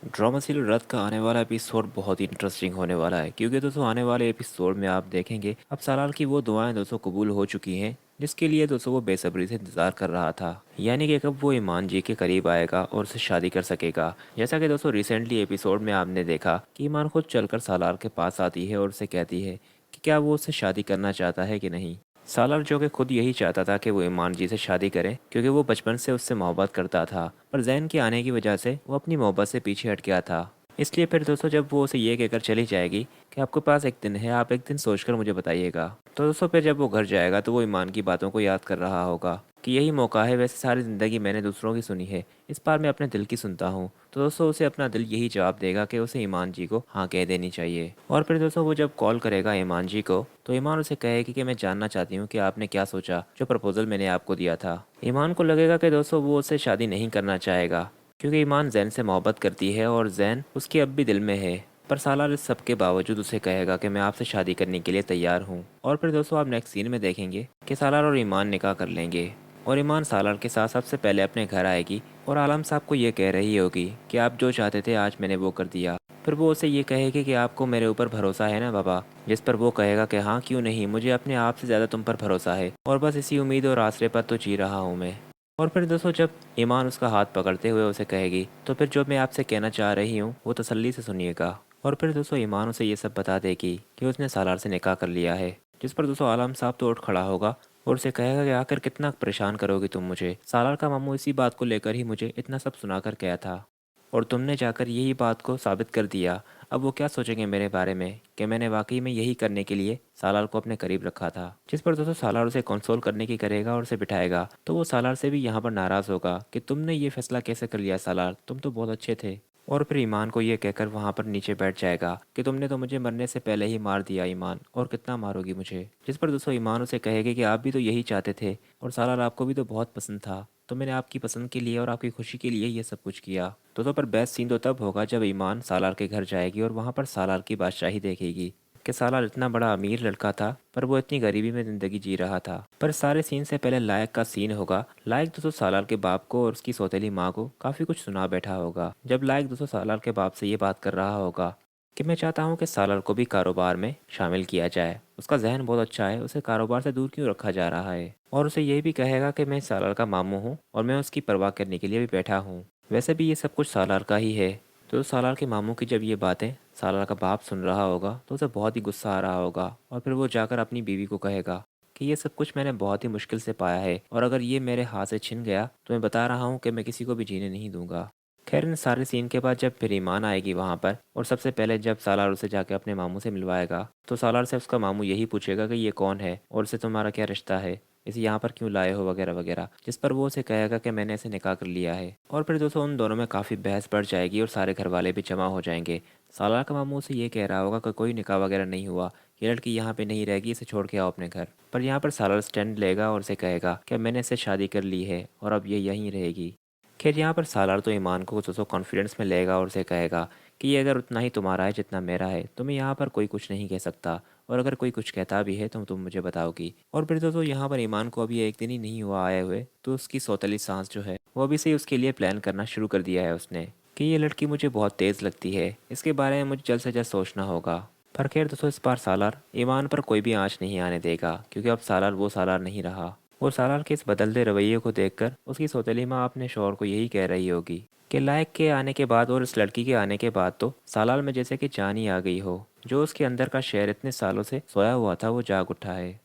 Drama serial रथ का आने वाला एपिसोड बहुत ही इंटरेस्टिंग होने वाला है, क्योंकि दोस्तों आने वाले एपिसोड में आप देखेंगे अब सालार की वो दुआएं दोस्तों कबूल हो चुकी हैं, जिसके लिए दोस्तों वो बेसब्री से इंतजार कर रहा था। यानी कि कब वो ईमान जी के करीब आएगा और उससे शादी कर सकेगा। जैसा कि दोस्तों रिसेंटली एपिसोड में आपने देखा कि ईमान खुद चलकर सालार के पास आती है और उससे कहती है कि क्या वो उससे शादी करना चाहता है कि नहीं। सालार जो कि खुद यही चाहता था कि वो ईमान जी से शादी करे, क्योंकि वो बचपन से उससे मोहब्बत करता था, पर जैन के आने की वजह से वो अपनी मोहब्बत से पीछे हट गया था। इसलिए फिर दोस्तों जब वो उसे ये कहकर चली जाएगी कि आपके पास एक दिन है, आप एक दिन सोचकर मुझे बताइएगा, तो दोस्तों फिर जब वो घर जाएगा तो वो ईमान की बातों को याद कर रहा होगा कि यही मौका है। वैसे सारी ज़िंदगी मैंने दूसरों की सुनी है, इस बार मैं अपने दिल की सुनता हूँ। तो दोस्तों उसे अपना दिल यही जवाब देगा कि उसे ईमान जी को हाँ कह देनी चाहिए। और फिर दोस्तों वो जब कॉल करेगा ईमान जी को, तो ईमान उसे कहेगी कि मैं जानना चाहती हूँ कि आपने क्या सोचा जो प्रपोजल मैंने आपको दिया था। ईमान को लगेगा कि दोस्तों वो उससे शादी नहीं करना चाहेगा, क्योंकि ईमान जैन से मोहब्बत करती है और जैन उसके अब भी दिल में है। पर सालार इस सब के बावजूद उसे कहेगा कि मैं आपसे शादी करने के लिए तैयार हूँ। और फिर दोस्तों आप नेक्स्ट सीन में देखेंगे कि सालार और ईमान निकाह कर लेंगे और ईमान सालार के साथ सबसे पहले अपने घर आएगी और आलम साहब को ये कह रही होगी कि आप जो चाहते थे आज मैंने वो कर दिया। फिर वो उसे ये कहेगी कि आपको मेरे ऊपर भरोसा है ना बाबा, जिस पर वो कहेगा कि हाँ क्यों नहीं, मुझे अपने आप से ज़्यादा तुम पर भरोसा है और बस इसी उम्मीद और आसरे पर तो जी रहा हूँ मैं। और फिर दोस्तों जब ईमान उसका हाथ पकड़ते हुए उसे कहेगी तो फिर जो मैं आपसे कहना चाह रही हूँ वो तसल्ली से सुनिएगा। और फिर दोस्तों ईमान उसे ये सब बता देगी कि उसने सालार से निकाह कर लिया है, जिस पर दोस्तों आलम साहब तो उठ खड़ा होगा और उसे कहेगा कि आखिर कितना परेशान करोगी तुम मुझे। सालार का मामू इसी बात को लेकर ही मुझे इतना सब सुनाकर गया था और तुमने जाकर यही बात को साबित कर दिया। अब वो क्या सोचेंगे मेरे बारे में कि मैंने वाकई में यही करने के लिए सालार को अपने करीब रखा था। जिस पर दोस्तों सालार उसे कंसोल करने की करेगा और उसे बिठाएगा, तो वो सालार से भी यहाँ पर नाराज़ होगा कि तुमने ये फैसला कैसे कर लिया सालार, तुम तो बहुत अच्छे थे। और फिर ईमान को ये कहकर वहाँ पर नीचे बैठ जाएगा कि तुमने तो मुझे मरने से पहले ही मार दिया ईमान, और कितना मारोगी मुझे। जिस पर दोस्तों ईमान उसे कहेगी कि आप भी तो यही चाहते थे और सालार आपको भी तो बहुत पसंद था, तो मैंने आपकी पसंद के लिए और आपकी खुशी के लिए ये सब कुछ किया। तो पर बेस्ट सीन तो तब होगा जब ईमान सालार के घर जाएगी और वहाँ पर सालार की बादशाही देखेगी कि सालार इतना बड़ा अमीर लड़का था पर वो इतनी गरीबी में ज़िंदगी जी रहा था। पर सारे सीन से पहले लायक का सीन होगा। लायक दोस्तों सालार के बाप को और उसकी सौतेली माँ को काफ़ी कुछ सुना बैठा होगा, जब लायक दोस्तों सालार के बाप से ये बात कर रहा होगा कि मैं चाहता हूँ कि सालार को भी कारोबार में शामिल किया जाए, उसका जहन बहुत अच्छा है, उसे कारोबार से दूर क्यों रखा जा रहा है। और उसे ये भी कहेगा कि मैं सालार का मामू हूँ और मैं उसकी परवाह करने के लिए भी बैठा हूँ। वैसे भी ये सब कुछ सालार का ही है। तो सालार के मामू की जब ये बातें सालार का बाप सुन रहा होगा तो उसे बहुत ही गुस्सा आ रहा होगा और फिर वो जाकर अपनी बीवी को कहेगा कि ये सब कुछ मैंने बहुत ही मुश्किल से पाया है और अगर ये मेरे हाथ से छिन गया तो मैं बता रहा हूँ कि मैं किसी को भी जीने नहीं दूंगा। खैर इन सारे सीन के बाद जब फिर ईमान आएगी वहाँ पर और सबसे पहले जब सालार उसे जाके अपने मामू से मिलवाएगा, तो सालार से उसका मामू यही पूछेगा कि ये कौन है और उससे तुम्हारा क्या रिश्ता है, इसे यहाँ पर क्यों लाए हो वगैरह वगैरह। जिस पर वो उसे कहेगा कि मैंने इसे निकाह कर लिया है। और फिर दोस्तों उन दोनों में काफ़ी बहस बढ़ जाएगी और सारे घर वाले भी जमा हो जाएंगे। सालार का मामू उसे ये कह रहा होगा कि कोई निकाह वगैरह नहीं हुआ, ये लड़की यहाँ पे नहीं रहेगी, इसे छोड़ के आओ अपने घर। पर यहाँ पर सालार स्टैंड लेगा और उसे कहेगा कि मैंने इससे शादी कर ली है और अब ये यहीं रहेगी। खैर यहाँ पर सालार तो ईमान को दोस्तों कॉन्फिडेंस में लेगा और उसे कहेगा कि ये अगर उतना ही तुम्हारा है जितना मेरा है तो मैं यहाँ पर कोई कुछ नहीं कह सकता, और अगर कोई कुछ कहता भी है तो तुम मुझे बताओगी। और फिर दोस्तों यहाँ पर ईमान को अभी एक दिन ही नहीं हुआ आए हुए, तो उसकी सौतेली सांस जो है वो अभी से ही उसके लिए प्लान करना शुरू कर दिया है उसने कि ये लड़की मुझे बहुत तेज़ लगती है, इसके बारे में मुझे जल्द से जल्द सोचना होगा। पर खैर दोस्तों इस बार सालार ईमान पर कोई भी आँच नहीं आने देगा, क्योंकि अब सालार वो सालार नहीं रहा। और सालार के इस बदलते रवैये को देखकर उसकी सौतेली माँ अपने शौहर को यही कह रही होगी कि लायक के आने के बाद और इस लड़की के आने के बाद तो सालार में जैसे कि जान ही आ गई हो, जो उसके अंदर का शेर इतने सालों से सोया हुआ था वो जाग उठा है।